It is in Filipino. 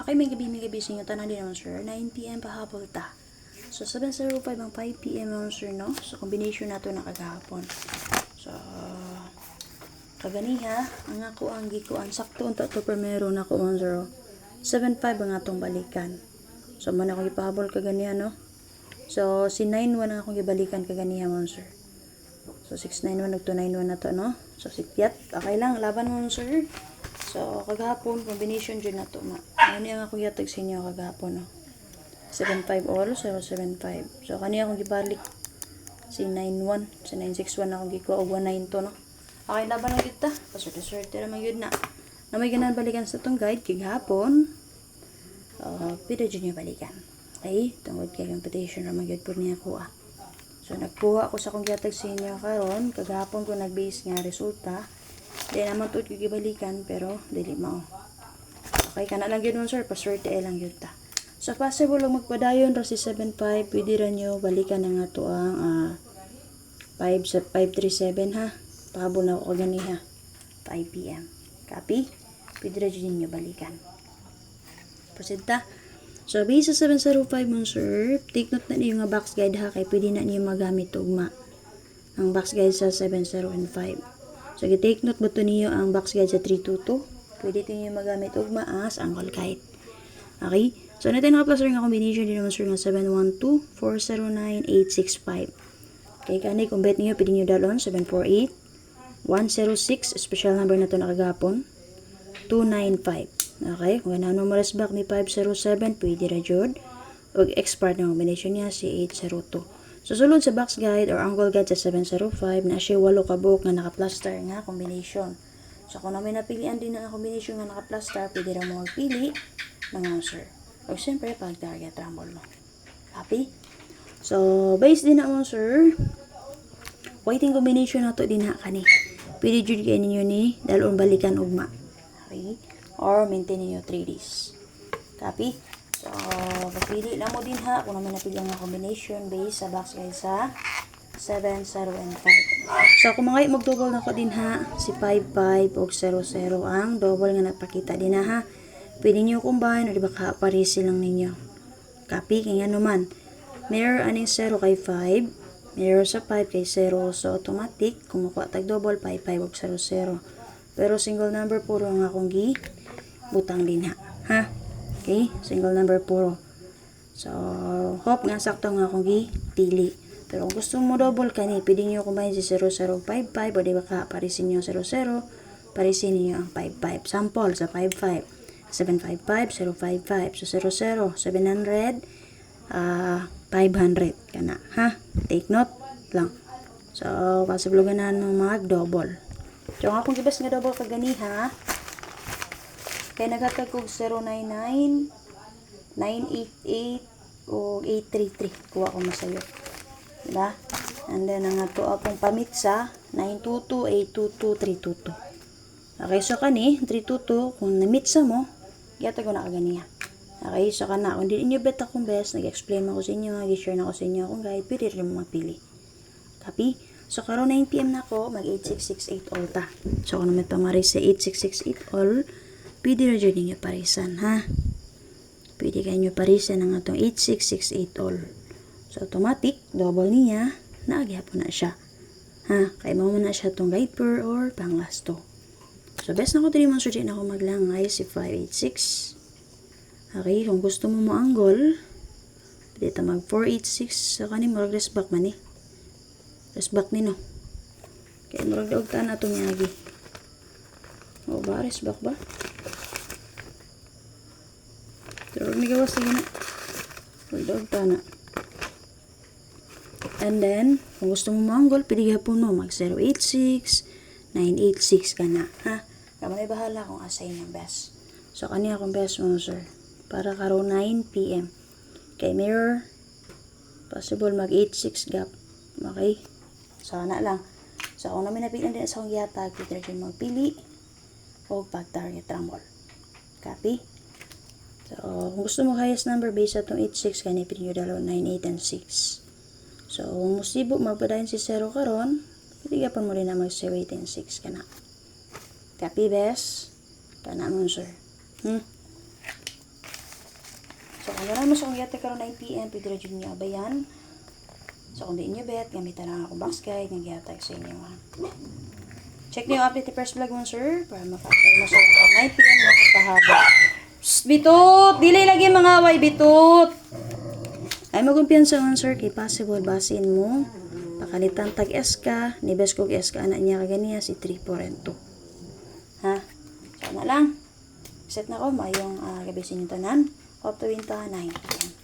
Okay, may gabi sa inyo. Tanan din naman, sir. 9 p.m. pahapon ta. So, 7:05 ang 5 p.m. naman, sir, no? So, combination na to na kagahapon. So, kaganiha, ang ako ang gikuan. Sakto unta to primero na ko 10. 7:5 ang atong balikan. So, man ako ipahabol kaganiha, no? So, si 9:1 ang akong gibalikan kaganiha, mo, sir. So, 691 ug 291 na to, no? So, sikyat. Okay lang, laban mo, sir. So, kagahapon, combination dyan na to, ma. Ano yung akong yatag sa inyo kagahapon, no? 7-5 all, 0-7-5. So, kaniya akong gibalik. Si 9-1. Si 9-6-1 akong gikuha. O 1-9 to, no? Okay, laban lang yun ta. Paswerte-swerte naman yun na. Na may ganaan balikan sa itong guide, kagahapon. Pwede dyan yung balikan. Okay? Tungkol kay competition naman yun po niya kuha. So, nagkuha ako sa akong yatag sa inyo karon. Kagahapon ko nag-base nga resulta. Di naman ito gibalikan, pero dili mao. Okay, kana lang yun, sir. Paswerte lang yun ta. So, possible lang magpadayon ra si 7-5. Pwede rin nyo balikan na nga to ang 5-3-7, ha. Pahabol na ako gani, ha. 5 p.m. Copy? Pwede rin nyo balikan. Proceed ta. So, base sa 705 mo, sir, take note na niyo nga box guide, ha. Kaya pwede na niyo magamit ugma ang box guide sa 70 and 5. So, take note ba ito niyo ang box guide sa 322? Pwede ito niyo magamit ugma as angle guide. Okay? So, natin nga plus nga combination din naman, sir, nga 712, 409, 865. Okay, kanay, kung bet niyo, pwede niyo dalon, 748, 106, special number na ito nakagapon, 295. Okay, kung ano mo back ni 507, pwede ra jud. Og expert na combination niya si 802. So, sulod sa box guide or angle guide sa 705, na siya 8 ka buok nga naka-plaster nga combination. So, kung namin napilian din na combination nga naka-plaster, pwede ra mo magpili ng answer. O, siyempre, pag-target rumble mo. Copy? So, based din na mo, sir, waiting combination na to din na kani. Pwede jud kayo ninyo ni dalon balikan ugma. Okay? Or maintain ninyo 3 days. Copy? So, pagpili lang mo din ha kung namin napili ang combination based sa box guide sa 7, 0, and 5. So, kung mga mag-double na ko din ha, si 5, 5, o 0, 0 ang double nga napakita din na ha. Pwede nyo combine o diba kaparisi lang ninyo. Copy, kaya naman. Mirror aning 0 kay 5. Mirror sa 5 kay 0. So, automatic, kung makuha tag double, 5, 5, o 0, 0. Pero single number puro nga akong butang din ha. Ha? Okay? Single number puro. So, hope nga sakto nga akong pili. Pero kung gusto mo double kani, pwede nyo combine si 0055 o diba parisin nyo 00, parisin nyo ang 55. Sample sa 55. 755, 055. So, 00, 700, 500. Kana, ha? Take note lang. So, kasabluganan mo mag-double. So, ang akong gibas nga double kagani, ha? Kaya naghatag kong 099, 988, o 833. Kuha ko masayo. Diba? And then, ang ato akong pamit sa 922, 822, 322. Okay, so kani, 322, kung namitsa mo, yata ko na kaganiya. Okay, so kana, kung di inyo bet akong best, nag-explain ako sa inyo, nag-share na ako sa inyo akong guide, pwede rin mo magpili. Copy? So, karon 9 p.m. na ako, mag-8668 all ta. So, kung naman pamaris sa 8668 all, pwede rin dyan ninyo parisan, ha? Pwede kayo nyo parisan ng atong 8668 all. So, automatic, double niya, naagyapon na siya. Ha? Kaya mo na siya itong guide per or pang last to. So, best na ko demonstrate na ako maglangay si 586. Okay, kung gusto mo mo-angle, pwede ito mag 486. So, kanin murag rest back man eh. Rest back ni no. Kaya murag daog taan na itong yagi. O ba, rest back ba? Pero may gawas lagi na. Murag daog taan na. And then, kung gusto mo mo-angle, pwede gapon mo mag 086, 986 ka na, ha? Kamay bahala kung assign yung best. So, kaniya akong best mo, sir. Para karon 9 p.m. Kay mirror, possible mag 86 gap. Okay? So, na lang. So, kung namin napilan din sa akong yatag, pwede rin magpili o pag-target rumble. Copy? So, kung gusto mo highest number based sa itong 86, kanya pwede nyo dalaw 9, 8, and 6. So, kung musibo, magpadayin si 0 karon, pwede mo rin na mag 7, 8, and 6 ka na. Copy, best? Kana mo, sir. Ganahan mo sa kong yate karon 9 PM, pwede rin dyan niyo abayan. So, kung di inyo bet, gamitan lang ako box guide, ng gihatag sa inyo, ha. Check niyo yung update ni first vlog mo, sir, para maka-apply mo sa 9 PM na pahaba. Psst, bitut! Dili lagi mga away, bitut! Ay, magkumpiyansa man, sir, kay possible basin mo. Pakalitan tag SK, nibes kog SK, anak niya kaganiya, si 342. Ha? So, na lang. Set na ko, mayong gabi sa inyo tanan. Hope to win ta, 9 PM.